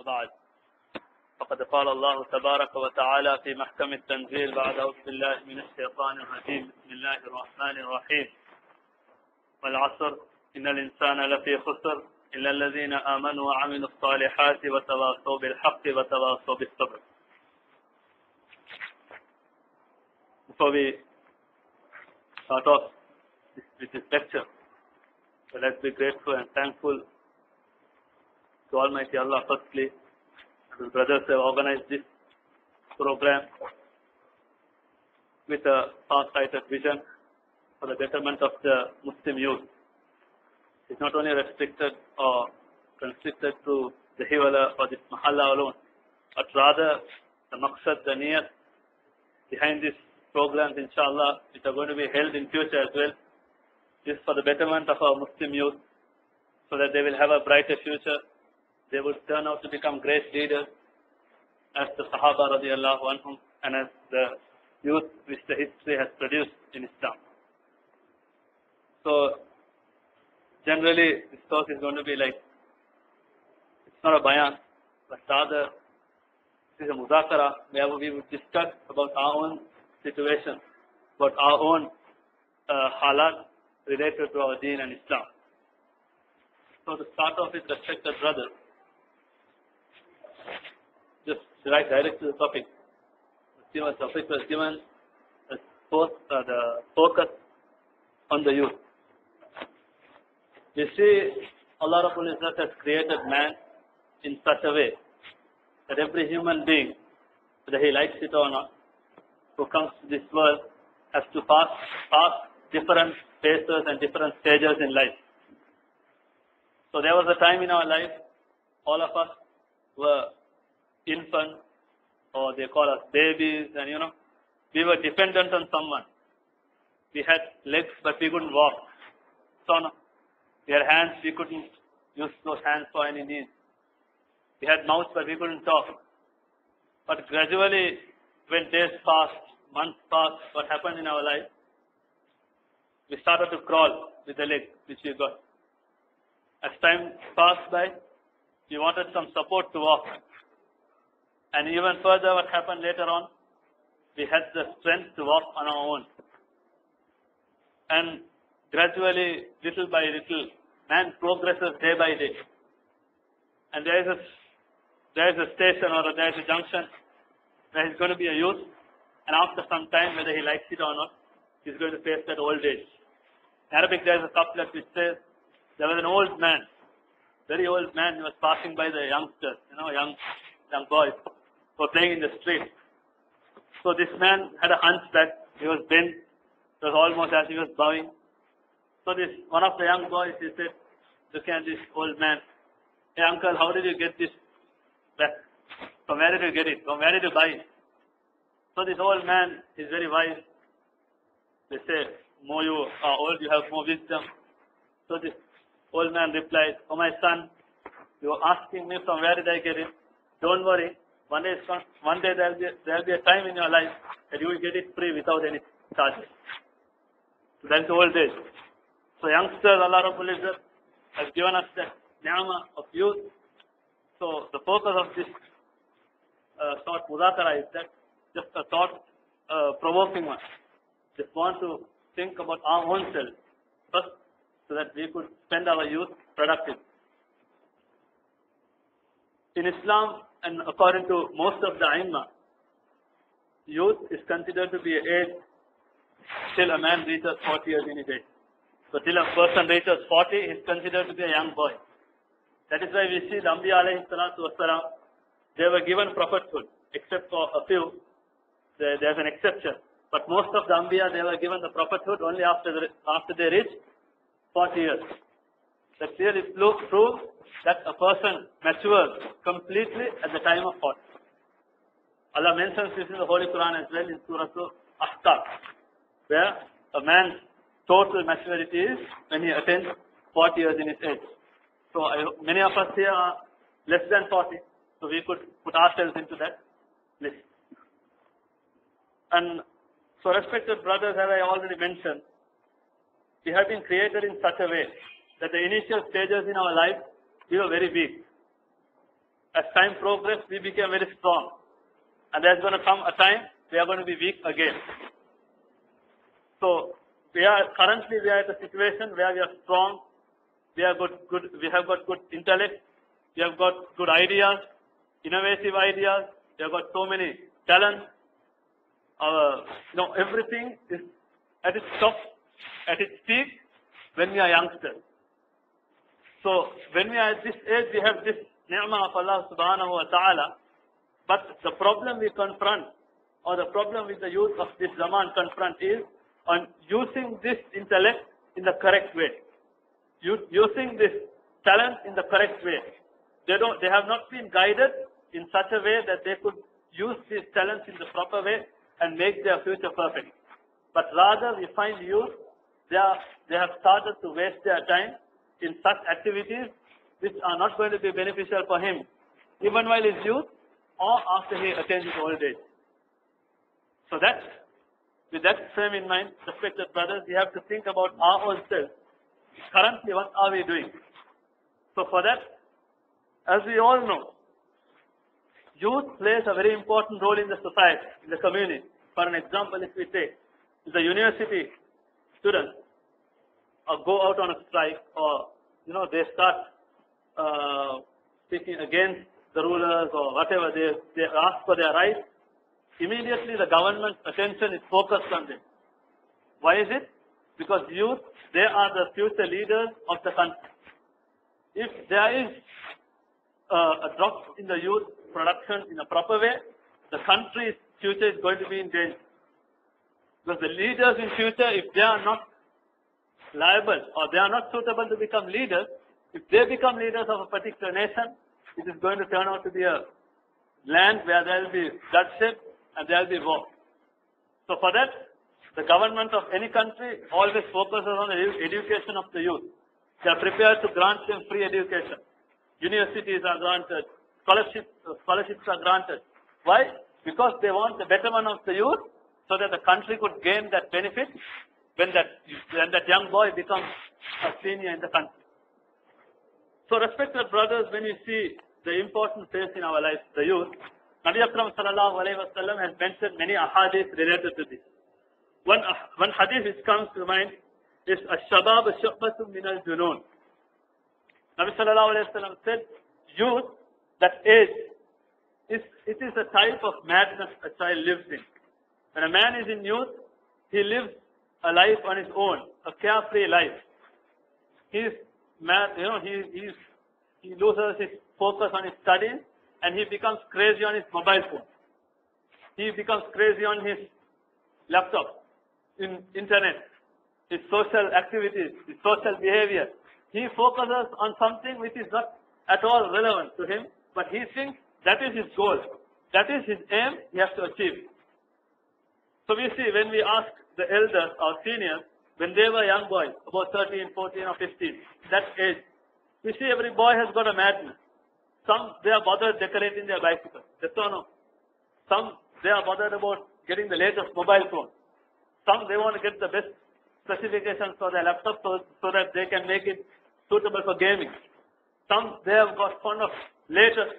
وبعد فقد قال الله تبارك وتعالى في محكم التنزيل بعد أعوذ بالله من الشيطان الرجيم بسم الله الرحمن الرحيم والعصر إن الإنسان لفي خسر إلا الذين آمنوا وعملوا الصالحات وتواصوا بالحق وتواصوا بالصبر. Before we start off with this lecture, so let's be grateful and thankful to Almighty Allah firstly. His brothers have organized this program with a far-sighted vision for the betterment of the Muslim youth. It's not only restricted or constricted to the Hiwala or this Mahalla alone, but rather the maqsad, the niyat behind these programs, inshallah, which are going to be held in future as well, is for the betterment of our Muslim youth, so that they will have a brighter future. They will turn out to become great leaders, as the Sahaba radiallahu anhum, and as the youth which the history has produced in Islam. So, generally, this talk is going to be like, it's not a bayan, but rather, this is a muzakara, where we would discuss about our own situation, about our own halat related to our deen and Islam. So, to start off with respected brothers, just right direct to the topic. The topic was given as the focus on the youth. You see, Allah Rabbul Izzat has created man in such a way that every human being, whether he likes it or not, who comes to this world, has to pass different phases and different stages in life. So there was a time in our life, all of us were infants, or they call us babies, and we were dependent on someone. We had legs, but we couldn't walk. So we had hands, we couldn't use those hands for any needs. We had mouths, but we couldn't talk. But gradually, when days passed, months passed, what happened in our life? We started to crawl with the legs which we got. As time passed by, we wanted some support to walk. And even further, what happened later on, we had the strength to walk on our own. And gradually, little by little, man progresses day by day. And there is a station or there is a junction where he's going to be a youth, and after some time, whether he likes it or not, he's going to face that old age. In Arabic, there is a couplet which says, there was an old man, very old man, he was passing by the youngsters, young boys, who were playing in the street. So this man had a hunchback, he was bent, it was almost as he was bowing. So one of the young boys, he said, look at this old man. Hey uncle, how did you get this back? From where did you get it? From where did you buy it? So this old man is very wise. They say, more you are old, you have more wisdom. So this old man replied, oh my son, you are asking me from where did I get it? Don't worry, one day there will be a time in your life that you will get it free without any charges. So that is the old age. So youngsters, Allah Rabbul Izzat has given us that ni'mah of youth. So the focus of this short muzakara is that just a thought provoking one. Just want to think about our own self first, so that we could spend our youth productive. In Islam, and according to most of the Aimma, youth is considered to be an age till a man reaches 40 years in his age. So till a person reaches 40, he is considered to be a young boy. That is why we see the Anbiya alayhi salatu wasalam, they were given prophethood, except for a few. There is an exception. But most of the Anbiya, they were given the prophethood only after they reached 40 years. That clearly proves that a person matures completely at the time of 40. Allah mentions this in the Holy Quran as well in Surah Ahqaf, where a man's total maturity is when he attains 40 years in his age. So many of us here are less than 40, so we could put ourselves into that list. And so respected brothers, as I already mentioned, we have been created in such a way that the initial stages in our life, we were very weak. as time progressed, we became very strong. And there's going to come a time we are going to be weak again. So currently we are at a situation where we are strong, we have got good intellect, we have got good ideas, innovative ideas, we have got so many talents. Everything is at its top, at its peak when we are youngsters. So when we are at this age, we have this ni'mah of Allah subhanahu wa ta'ala. But the problem we confront, or the problem with the youth of this zaman confront, is on using this intellect in the correct way. Using this talent in the correct way. They have not been guided in such a way that they could use these talents in the proper way and make their future perfect. But rather we find youth, they have started to waste their time in such activities which are not going to be beneficial for him, even while he's youth or after he attains his old age. So with that frame in mind, respected brothers, we have to think about our own self. Currently, what are we doing? So for that, as we all know, youth plays a very important role in the society, in the community. For an example, if we take the university students go out on a strike, or they start speaking against the rulers or whatever, they ask for their rights, immediately the government's attention is focused on them. Why is it? Because youth, they are the future leaders of the country. If there is a drop in the youth production in a proper way, the country's future is going to be in danger. Because the leaders in future, if they are not liable or they are not suitable to become leaders, if they become leaders of a particular nation, it is going to turn out to be a land where there will be bloodshed and there will be war. So for that, the government of any country always focuses on the education of the youth. They are prepared to grant them free education. Universities are granted, scholarships are granted. Why? Because they want the betterment of the youth, so that the country could gain that benefit when that young boy becomes a senior in the country. So respected brothers, when you see the important phase in our lives, the youth, Nabi Akram sallallahu alayhi wa sallam has mentioned many ahadith related to this. One hadith which comes to mind is Ash-Shabab Shu'batun min al-Junoon. Nabi sallallahu alayhi wa sallam said, youth, that age, it is a type of madness a child lives in. When a man is in youth, he lives a life on his own, a carefree life. He is mad, he loses his focus on his studies, and he becomes crazy on his mobile phone. He becomes crazy on his laptop, in internet, his social activities, his social behavior. He focuses on something which is not at all relevant to him, but he thinks that is his goal. That is his aim he has to achieve. So we see when we ask the elders or seniors, when they were young boys, about 13, 14 or 15, that age, we see every boy has got a madness. Some, they are bothered decorating their bicycles. That's all no. Some, they are bothered about getting the latest mobile phone. Some, they want to get the best specifications for their laptop so that they can make it suitable for gaming. Some, they have got fond of latest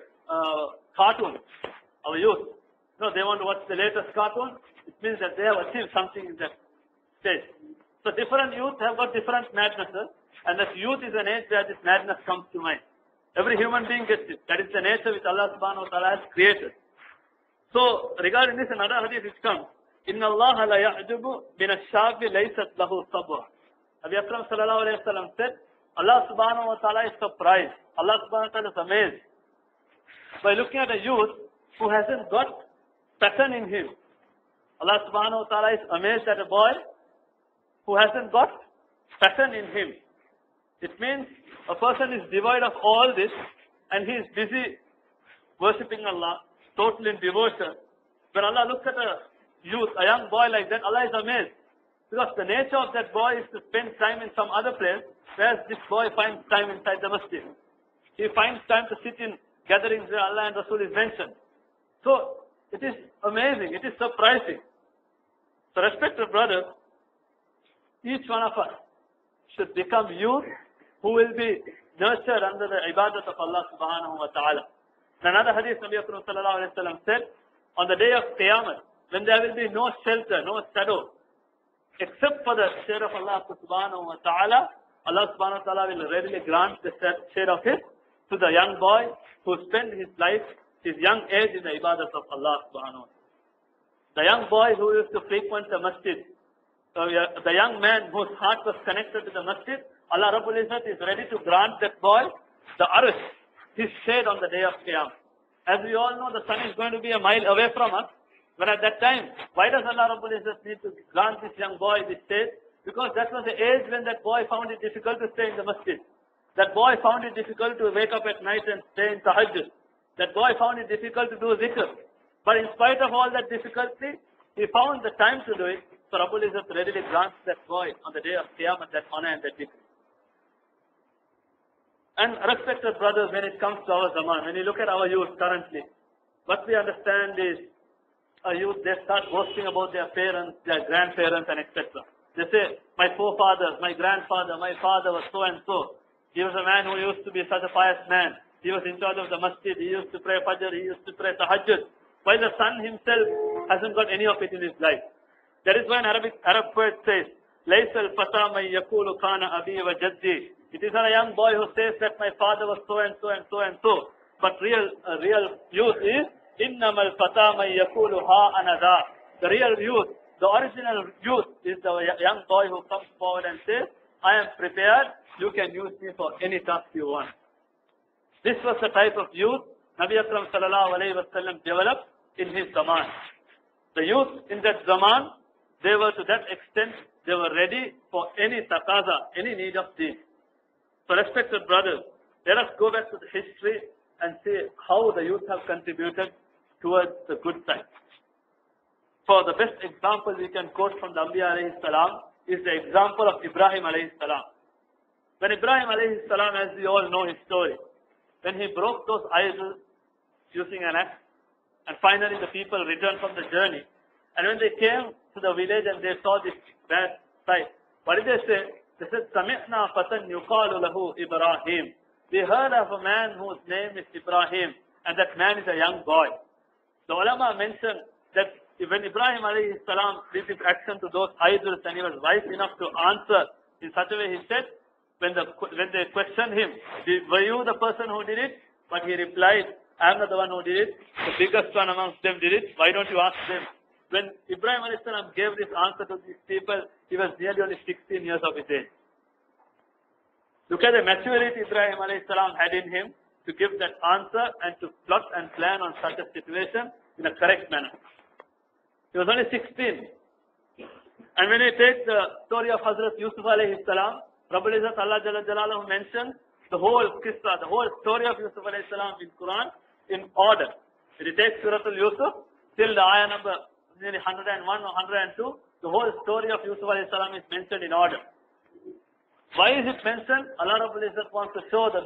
cartoons, our youth. No, they want to watch the latest cartoon. It means that they have achieved something in that stage. So different youth have got different madnesses, and that youth is an age where this madness comes to mind. Every human being gets it. That is the nature which Allah subhanahu wa ta'ala has created. So regarding this, another hadith which comes, Inna Allah la ya'jubu bin ash-shabi laysat lahu sabwa. Nabi Akram sallallahu alayhi wa sallam said, Allah subhanahu wa ta'ala is surprised. Allah subhanahu wa ta'ala is amazed by looking at a youth who hasn't got passion in him. Allah subhanahu wa ta'ala is amazed at a boy who hasn't got passion in him. It means a person is devoid of all this and he is busy worshipping Allah, total in devotion. When Allah looks at a youth, a young boy like that, Allah is amazed. Because the nature of that boy is to spend time in some other place, whereas this boy finds time inside the masjid. He finds time to sit in gatherings where Allah and Rasul is mentioned. So, it is amazing, it is surprising. So respected brothers, each one of us should become youth who will be nurtured under the ibadat of Allah subhanahu wa ta'ala. In another hadith, Nabi Akram sallallahu alayhi wa sallam said, on the day of Qiyamah, when there will be no shelter, no shadow, except for the shade of Allah subhanahu wa ta'ala, Allah subhanahu wa ta'ala will readily grant the shade of His to the young boy who spent his life, his young age in the ibadat of Allah subhanahu wa ta'ala. The young boy who used to frequent the Masjid, the young man whose heart was connected to the Masjid, Allah Rabbul Izzat is ready to grant that boy the Dharus, his shade on the day of Qiyamah. As we all know, the sun is going to be a mile away from us. But at that time, why does Allah Rabbul Izzat need to grant this young boy this shade? Because that was the age when that boy found it difficult to stay in the Masjid. That boy found it difficult to wake up at night and stay in tahajjud. That boy found it difficult to do zikr. But in spite of all that difficulty, he found the time to do it. So Rabbul Izzat readily grants that boy on the day of Qiyamah that honor and that victory. And respected brothers, when it comes to our zaman, when you look at our youth currently, what we understand is our youth, they start boasting about their parents, their grandparents and etc. They say, my forefathers, my grandfather, my father was so and so. He was a man who used to be such a pious man. He was in charge of the Masjid. He used to pray Fajr. He used to pray Tahajjud. While the son himself hasn't got any of it in his life. That is why an Arab poet says, لَيْسَ الْفَتَى مَنْ يَقُولُ كَانَ أَبِي وَجَدِّي. It is not a young boy who says that my father was so and so and so and so. But real youth is, إِنَّمَا الْفَتَى مَنْ يَقُولُ هَا أَنَا ذَا. The real youth, the original youth is the young boy who comes forward and says, I am prepared, you can use me for any task you want. This was the type of youth Nabi Akram sallallahu alayhi wa sallam developed in his zaman. The youth in that zaman, they were to that extent, they were ready for any taqaza, any need of deen. So respected brothers, let us go back to the history and see how the youth have contributed towards the good side. For the best example we can quote from the Anbiya alayhi salam is the example of Ibrahim alayhi salam. When Ibrahim alayhi salam, as we all know his story, when he broke those idols using an axe, and finally the people returned from the journey, and when they came to the village and they saw this bad sight, what did they say? They said, سَمِعْنَا فَتًى يُقَالُ لَهُ Ibrahim. We heard of a man whose name is Ibrahim, and that man is a young boy. The ulama mentioned that when Ibrahim alayhi salam did his action to those idols and he was wise enough to answer in such a way, he said, when they questioned him, were you the person who did it? But he replied, I am not the one who did it. The biggest one amongst them did it. Why don't you ask them? When Ibrahim alayhi salam gave this answer to these people, he was nearly only 16 years of his age. Look at the maturity Ibrahim alayhi salam had in him to give that answer and to plot and plan on such a situation in a correct manner. He was only 16. And when you take the story of Hazrat Yusuf alayhi salam, Rabbul Izzat Allah Jalla Jalaluhu mentioned the whole qissa, the whole story of Yusuf alayhi salam in Quran in order. If you take Surah Al-Yusuf, till the ayah number nearly 101 or 102, the whole story of Yusuf alayhi salam is mentioned in order. Why is it mentioned? Allah Rabbul Izzat wants to show the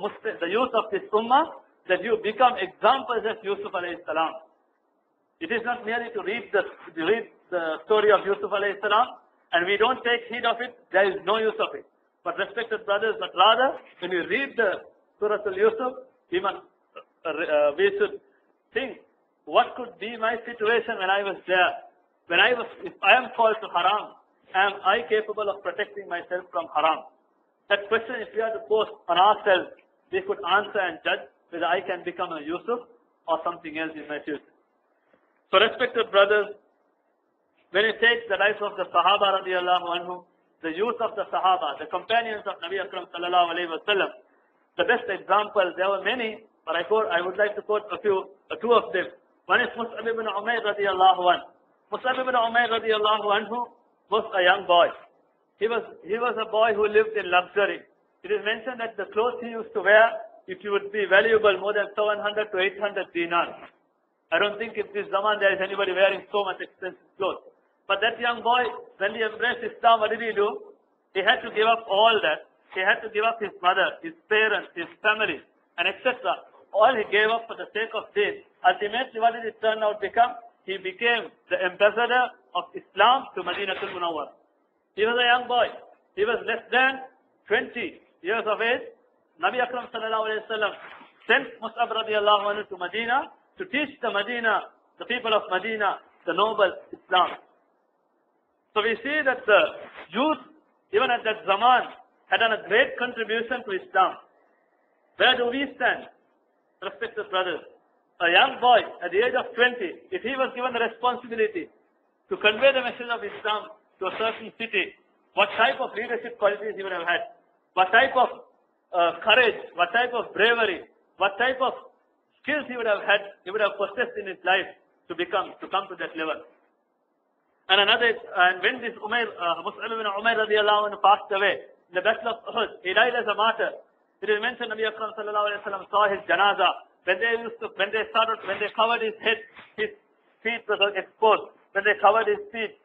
youth of this ummah that you become examples of Yusuf alayhi salam. It is not merely to read the story of Yusuf alayhi salam and we don't take heed of it, there is no use of it. But respected brothers, but rather when we read the Surah Al-Yusuf, we should think, what could be my situation when I was there? If I am called to haram, am I capable of protecting myself from haram? That question, if we are to post on ourselves, we could answer and judge whether I can become a Yusuf or something else in my future. So respected brothers, when you take the life of the Sahaba radiallahu anhu, the youth of the Sahaba, the companions of Nabi Akram sallallahu alayhi wa sallam, the best example, there were many, but I would like to quote two of them. One is Mus'ab ibn Umayr radiallahu anhu. Mus'ab ibn Umayr radiallahu anhu was a young boy. He was a boy who lived in luxury. It is mentioned that the clothes he used to wear, it would be valuable more than 700 to 800 dinars. I don't think in this zaman there is anybody wearing so much expensive clothes. But that young boy, when he embraced Islam, what did he do? He had to give up all that. He had to give up his mother, his parents, his family, and etc. All he gave up for the sake of deen. Ultimately, what did it turn out to become? He became the ambassador of Islam to Madinatul Munawwar. He was a young boy. He was less than 20 years of age. Nabi Akram sallallahu alayhi wa sallam sent Mus'ab radiallahu anhu to Medina to teach the people of Medina, the noble Islam. So we see that the youth, even at that zaman, had done a great contribution to Islam. Where do we stand, respected brothers? A young boy at the age of 20, if he was given the responsibility to convey the message of Islam to a certain city, what type of leadership qualities he would have had, what type of courage, what type of bravery, what type of skills he would have had, he would have possessed in his life to come to that level. And when this Mus'ab ibn Umair radiallahu anhu passed away in the battle of Uhud, he died as a martyr. It is mentioned Nabi Akram sallallahu alayhi wa sallam saw his janaza. When they covered his head, his feet was exposed. When they covered his feet,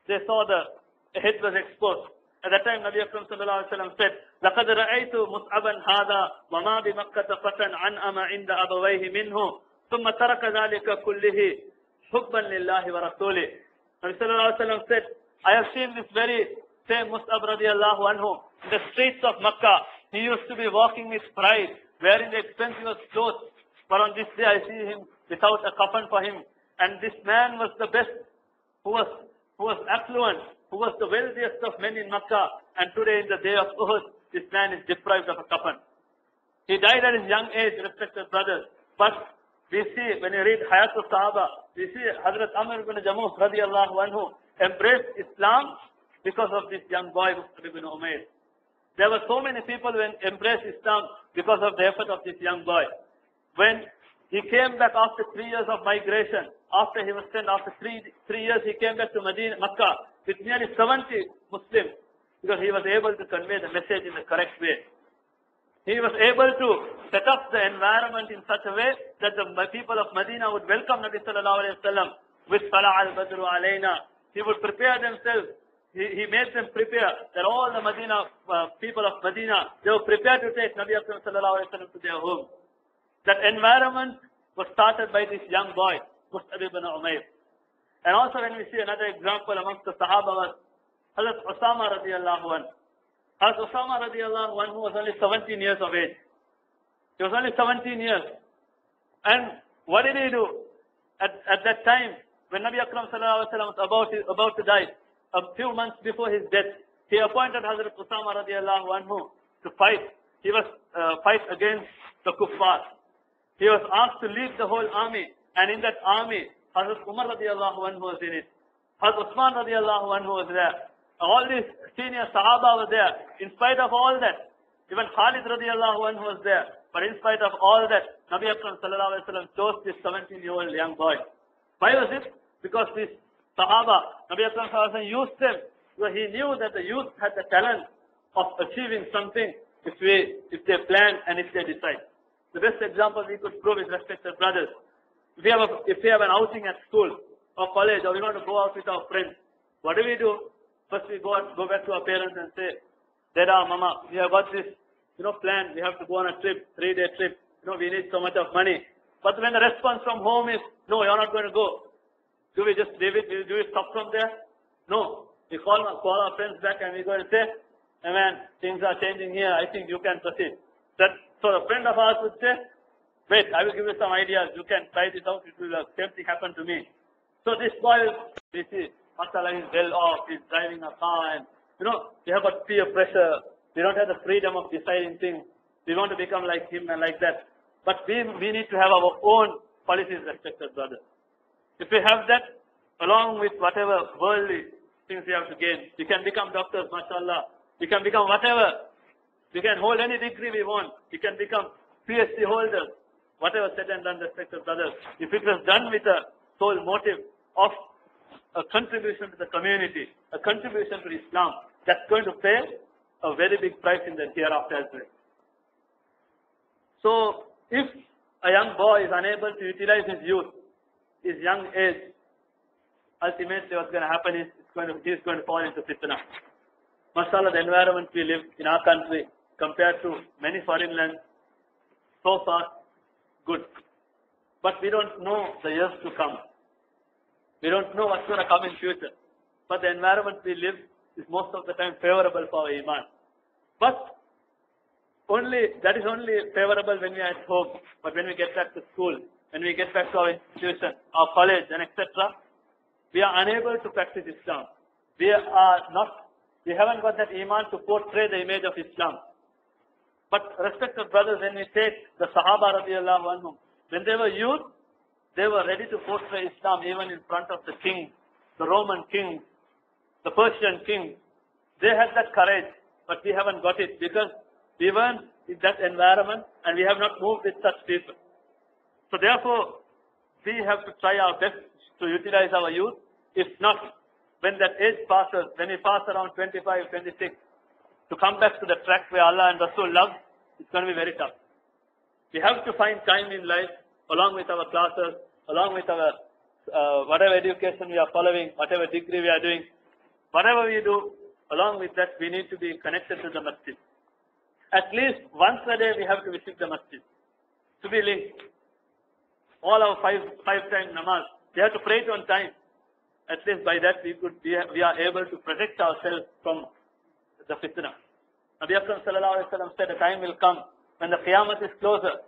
they saw the head was exposed. At that time, Nabi Akram sallallahu alayhi wa sallam said, لَقَدْ رَأَيْتُ مُصْعَبًا هَذَا وَمَا بِمَكَّةَ فَتًى عَنْأَمَ عِنْدَ أَبَوَيْهِ مِنْهُ ثُمَّ تَرَكَ ذَلِكَ كُلِّهِ حُبًّا لِلَّهِ وَرَسُولِهِ. Nabi sallallahu alayhi wa sallam said, I have seen this very same Mus'ab radiallahu anhu in the streets of Makkah. He used to be walking with pride, wearing the expensive clothes. But on this day I see him without a coffin for him. And this man was the best, who was affluent, who was the wealthiest of men in Makkah. And today in the day of Uhud, this man is deprived of a coffin. He died at his young age, respected brothers. But we see, when you read Hayatul Sahaba, we see Hazrat Amr ibn Jamuh radiallahu anhu embraced Islam because of this young boy, Mus'ab ibn Umair. There were so many people who embraced Islam because of the effort of this young boy. When he came back after 3 years of migration, after he was sent, after three years, he came back to Makkah with nearly 70 Muslims, because he was able to convey the message in the correct way. He was able to set up the environment in such a way that the people of Medina would welcome Nabi sallallahu alayhi wa sallam with Salah al-Badru alayna. He would prepare themselves. He made them prepare that all the people of Medina, they were prepared to take Nabi Akram sallallahu alayhi wa sallam to their home. That environment was started by this young boy, Mus'ab ibn Umair. And also when we see another example amongst the Sahaba was Hazrat Usama radiallahu anhu. Hazrat Usama radiallahu anhu was only 17 years of age. He was only 17 years. And what did he do? At that time, when Nabi Akram sallallahu alayhi wa sallam was about to die, a few months before his death, he appointed Hazrat Usama radiallahu anhu to fight. He was fight against the kuffar. He was asked to lead the whole army, and in that army, Hazrat Umar radiallahu anhu was in it. Hazrat Uthman radiallahu anhu was there. All these senior Sahaba were there. In spite of all that, even Khalid radiallahu anhu was there. But in spite of all that, Nabi Akram sallallahu alayhi wa sallam chose this 17-year-old young boy. Why was it? Because this Sahaba, Nabi Akram sallallahu alayhi wa sallam used them. Because he knew that the youth had the talent of achieving something if they plan and if they decide. The best example we could prove is, respected brothers. If we have an outing at school or college, or we want to go out with our friends, what do? First we go back to our parents and say, Dada, Mama, we have got this, plan. We have to go on a trip, 3-day trip. We need so much of money. But when the response from home is, no, you're not going to go, do we just leave it? Do we stop from there? No. We call our friends back and we go and say, hey man, things are changing here. I think you can proceed. So a friend of ours would say, wait, I will give you some ideas. You can try this out. It will same thing happen to me. So this boy, we see, mashallah, he's well off. He's driving a car, and we have got peer pressure. We don't have the freedom of deciding things. We want to become like him and like that. But we need to have our own policies, respected brothers. If we have that, along with whatever worldly things we have to gain, we can become doctors, mashallah. We can become whatever. We can hold any degree we want. We can become PhD holders. Whatever said and done, respected brothers. If it was done with a sole motive of a contribution to the community, a contribution to Islam, that's going to pay a very big price in the hereafter as well. So, if a young boy is unable to utilize his youth, his young age, ultimately what's going to happen is he is going to fall into fitna. Mashallah, the environment we live in our country, compared to many foreign lands, so far, good. But we don't know the years to come. We don't know what's going to come in future. But the environment we live is most of the time favorable for our iman. But that is only favorable when we are at home. But when we get back to school, when we get back to our institution, our college, and etc., we are unable to practice Islam. We haven't got that iman to portray the image of Islam. But respected brothers, when we take the Sahaba radiallahu anhum, when they were youth, they were ready to portray Islam even in front of the king, the Roman king, the Persian king. They had that courage, but we haven't got it because we weren't in that environment and we have not moved with such people. So therefore, we have to try our best to utilize our youth. If not, when that age passes, when we pass around 25, 26, to come back to the track where Allah and Rasul love, it's going to be very tough. We have to find time in life, along with our classes, along with our whatever education we are following, whatever degree we are doing, whatever we do, along with that, we need to be connected to the Masjid. At least once a day, we have to visit the Masjid, to be linked. All our five-time namaz, we have to pray it on time. At least by that, we are able to protect ourselves from the fitna. Nabi Akram sallallahu alaihi wasallam said, a time will come when the Qiyamah is closer.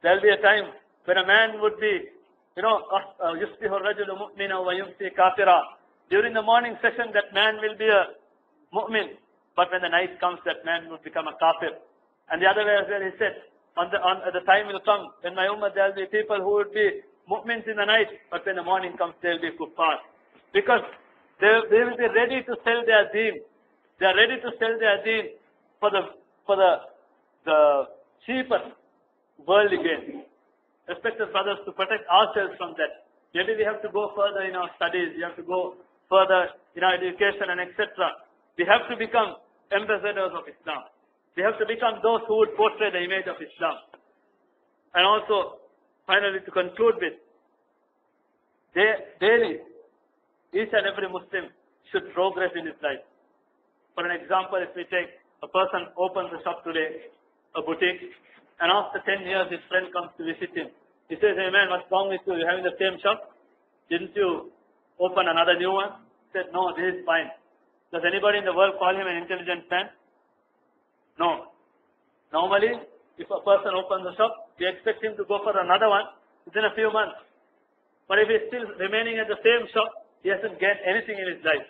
There will be a time when a man would be, يُصْبِحُ الرَّجُلُ مُؤْمِنًا وَيُمْسِي كَافِرًا. During the morning session, that man will be a mu'min. But when the night comes, that man would become a kafir. And the other way as well, he said, the time will come when my ummah, there will be people who would be mu'mins in the night, but when the morning comes, they will be kuffar. Because they will be ready to sell their deen. They are ready to sell their deen for the cheapest worldly gain. Respected brothers, to protect ourselves from that, maybe we have to go further in our studies, we have to go further in our education and etc. We have to become ambassadors of Islam. We have to become those who would portray the image of Islam. And also, finally, to conclude with, daily, each and every Muslim should progress in his life. For an example, if we take a person opens a shop today, a boutique, and after 10 years his friend comes to visit him. He says, hey man, what's wrong with you? You're having the same shop? Didn't you open another new one? He said, no, this is fine. Does anybody in the world call him an intelligent man? No. Normally, if a person opens a shop, we expect him to go for another one within a few months. But if he's still remaining at the same shop, he hasn't gained anything in his life.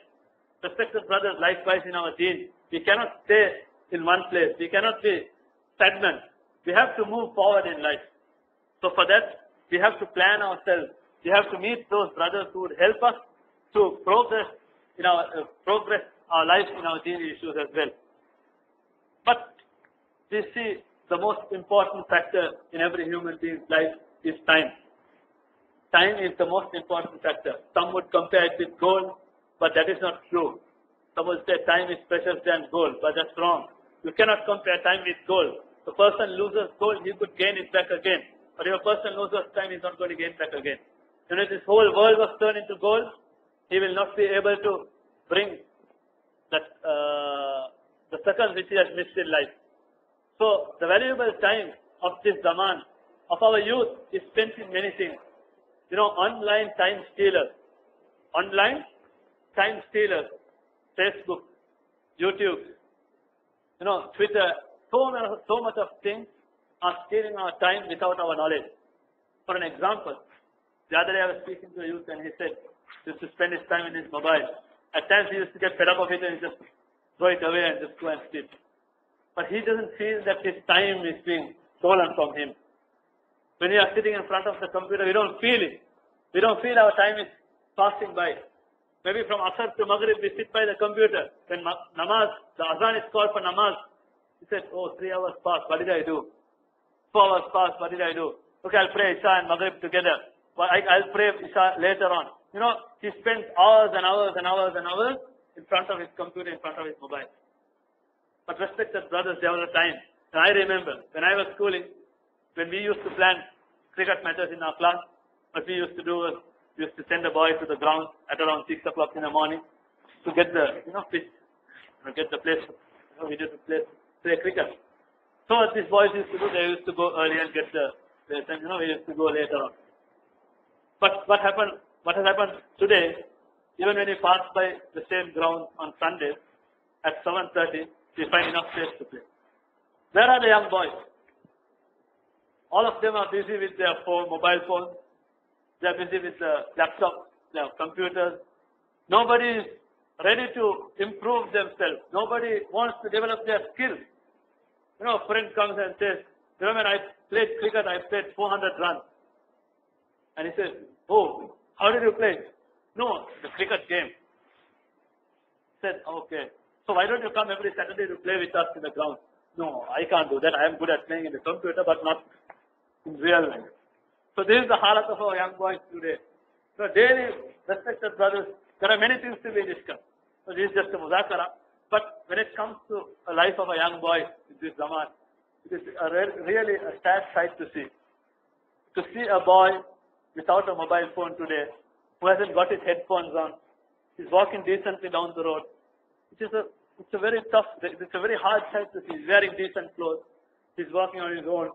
Respected brothers, likewise in our deen, we cannot stay in one place. We cannot be stagnant. We have to move forward in life. So for that, we have to plan ourselves. We have to meet those brothers who would help us to progress our life in our deen issues as well. But we see the most important factor in every human being's life is time. Time is the most important factor. Some would compare it with gold, but that is not true. Some would say time is precious than gold, but that's wrong. You cannot compare time with gold. If a person loses gold, he could gain it back again. But if a person loses time, he's not going to gain back again. If this whole world was turned into gold, he will not be able to bring that the seconds which he has missed in life. So the valuable time of this zaman, of our youth, is spent in many things. Online time stealers. Online time stealers. Facebook, YouTube, Twitter, so much of things are stealing our time without our knowledge. For an example, the other day I was speaking to a youth and he said he used to spend his time in his mobile. At times he used to get fed up of it and he just throw it away and just go and sleep. But he doesn't feel that his time is being stolen from him. When we are sitting in front of the computer, we don't feel it. We don't feel our time is passing by. Maybe from Asr to Maghrib, we sit by the computer. When namaz, the azan is called for namaz, he said, 3 hours passed, what did I do? 4 hours passed, what did I do? Okay, I'll pray Isha and Maghrib together. I'll pray Isha later on. He spends hours and hours and hours and hours in front of his computer, in front of his mobile. But respected brothers, there was a time, and I remember, when I was schooling, when we used to plan cricket matches in our class, what we used to do was, we used to send a boy to the ground at around 6 o'clock in the morning to get the, pitch, get the place, we did play cricket. So what these boys used to do, they used to go early and get the place, and we used to go later on. But what has happened today, even when we pass by the same ground on Sundays, at 7:30, we find enough space to play. Where are the young boys? All of them are busy with their mobile phones. They are busy with the laptops, their computers. Nobody is ready to improve themselves. Nobody wants to develop their skills. You know, a friend comes and says, you know, when I played cricket, I played 400 runs. And he says, oh, how did you play? No, the cricket game. Said, okay. So why don't you come every Saturday to play with us in the ground? No, I can't do that. I am good at playing in the computer, but not in real life. So this is the halat of our young boys today. So daily, respected brothers, there are many things to be discussed. So this is just a muzakara. But when it comes to a life of a young boy in this zaman, it is really a sad sight to see. To see a boy without a mobile phone today, who hasn't got his headphones on, he's walking decently down the road. It's a very tough, it's a very hard sight to see. He's wearing decent clothes. He's walking on his own.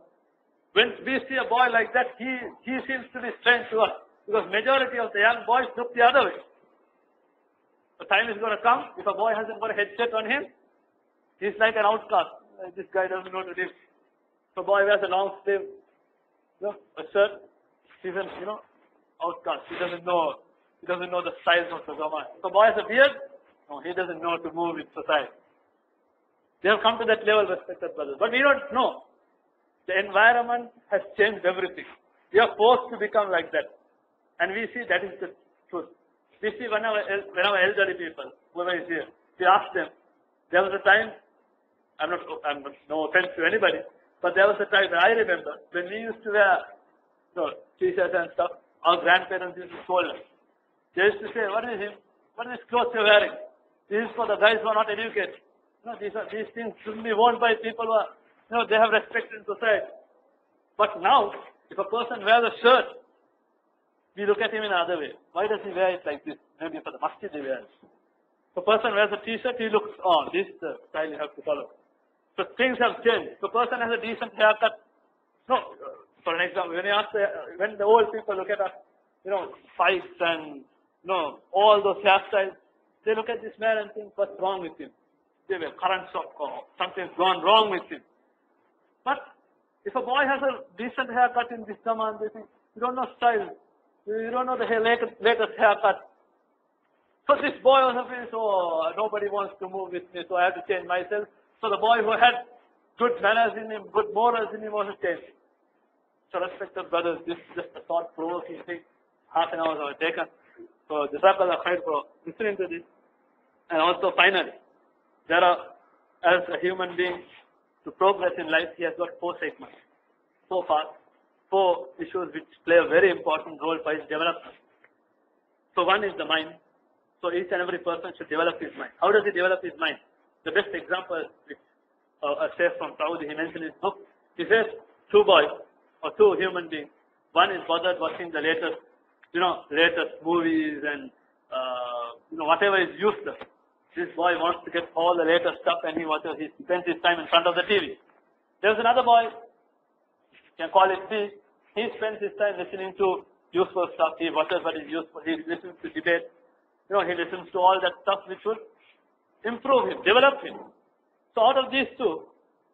When we see a boy like that, he seems to be strange to us, because majority of the young boys look the other way. The time is going to come, if a boy hasn't got a headset on him, he's like an outcast. This guy doesn't know to live. So a boy wears a long sleeve, a shirt, he's an, outcast. He doesn't know the size of the zaman. So a boy has a beard, no, he doesn't know to move with society. They have come to that level, respected brothers. But we don't know. The environment has changed everything. We are forced to become like that. And we see that is the truth. We see when our elderly people, whoever is here, we ask them, there was a time, I'm no offense to anybody, but there was a time that I remember when we used to wear t-shirts and stuff, our grandparents used to scold us. They used to say, what is this clothes you're wearing? This is for the guys who are not educated. These things shouldn't be worn by people who are, they have respect in society. But now, if a person wears a shirt, we look at him in another way. Why does he wear it like this? Maybe for the masjid he wears. If a person wears a t-shirt, he looks, this is the style you have to follow. So things have changed. If a person has a decent haircut, for an example, when the old people look at us, fights and, all those hairstyles, they look at this man and think, what's wrong with him? They were current shock or something's gone wrong with him. But if a boy has a decent haircut in this zaman, they think, you don't know style. You don't know the latest haircut. So this boy was afraid, nobody wants to move with me, so I have to change myself. So the boy who had good manners in him, good morals in him, was changed. So respected brothers, this is just a thought-provoking thing. Half an hour was taken. So Jazakallah khair for listening to this. And also finally, as a human being, to progress in life, he has got 4 segments. So far, 4 issues which play a very important role for his development. So one is the mind. So each and every person should develop his mind. How does he develop his mind? The best example, which a Sheikh from Saudi, he mentioned in his book, he says 2 boys or 2 human beings. One is bothered watching the latest movies and whatever is useless. This boy wants to get all the latest stuff and he spends his time in front of the TV. There's another boy, you can call it B. He spends his time listening to useful stuff. He watches what is useful. He listens to debate. He listens to all that stuff which will improve him, develop him. So out of these 2,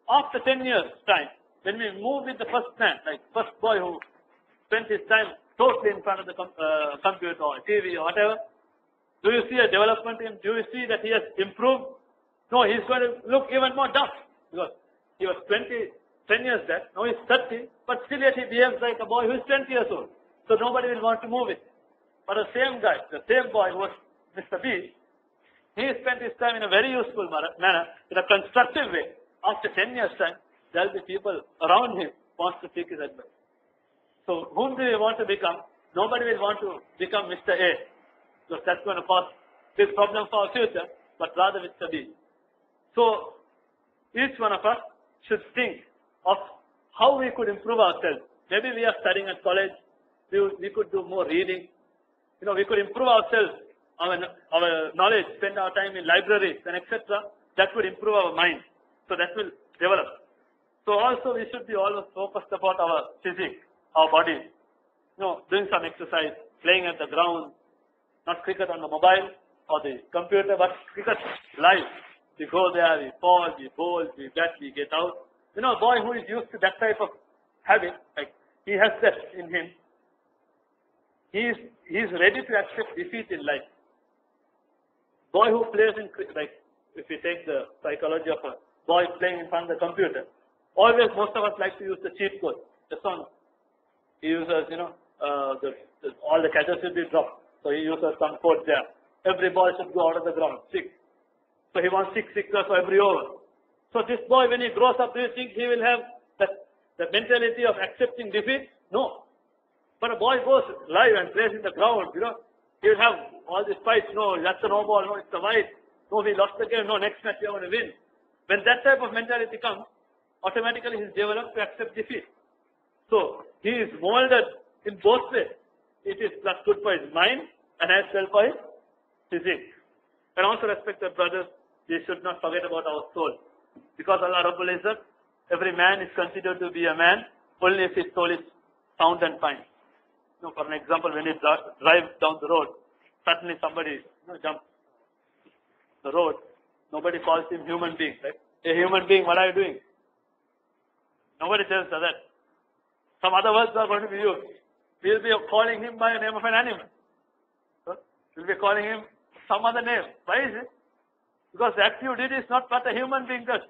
after 10 years time, when we move with the first man, like first boy who spent his time totally in front of the computer or TV or whatever, do you see a development in him? Do you see that he has improved? No, he's going to look even more tough, because he was 10 years back, now he's 30, but still yet he behaves like a boy who is 20 years old. So nobody will want to move it. But the same guy, the same boy who was Mr. B, he spent his time in a very useful manner, in a constructive way. After 10 years time, there will be people around him who want to seek his advice. So whom do we want to become? Nobody will want to become Mr. A, because that's going to cause big problem for our future, but rather Mr. B. So each one of us should think of how we could improve ourselves. Maybe we are studying at college, we could do more reading. We could improve ourselves, our knowledge, spend our time in libraries and etc. That would improve our mind. So that will develop. So also we should be always focused about our physique, our bodies. Doing some exercise, playing at the ground, not cricket on the mobile or the computer, but cricket live. We go there, we fall, we bowl, we bat, we get out. You know, a boy who is used to that type of habit, like he has that in him, he is ready to accept defeat in life. Boy who plays in, like, if we take the psychology of a boy playing in front of the computer, always most of us like to use the cheat code. The son, he uses, you know, all the catches will be dropped. So he uses some code there. Every ball should go out of the ground, 6. So he wants 6 sixers for every over. So this boy, when he grows up, do you think he will have the mentality of accepting defeat? No. But a boy goes live and plays in the ground, you know, he will have all these fights. No, that's a no ball. No, it's a white. No, we lost the game. No, next match we are going to win. When that type of mentality comes, automatically he is developed to accept defeat. So he is molded in both ways. It is plus good for his mind and as well for his physique. And also, respected brothers, we should not forget about our soul. Because Allah Rabbul Izzat, every man is considered to be a man only if his soul is sound and fine. You know, for an example, when you drive down the road, suddenly somebody jumps the road, nobody calls him human being, right? A human being, what are you doing? Nobody tells that. Some other words are going to be used. We will be calling him by the name of an animal. We will be calling him some other name. Why is it? Because the act you did is not what a human being does.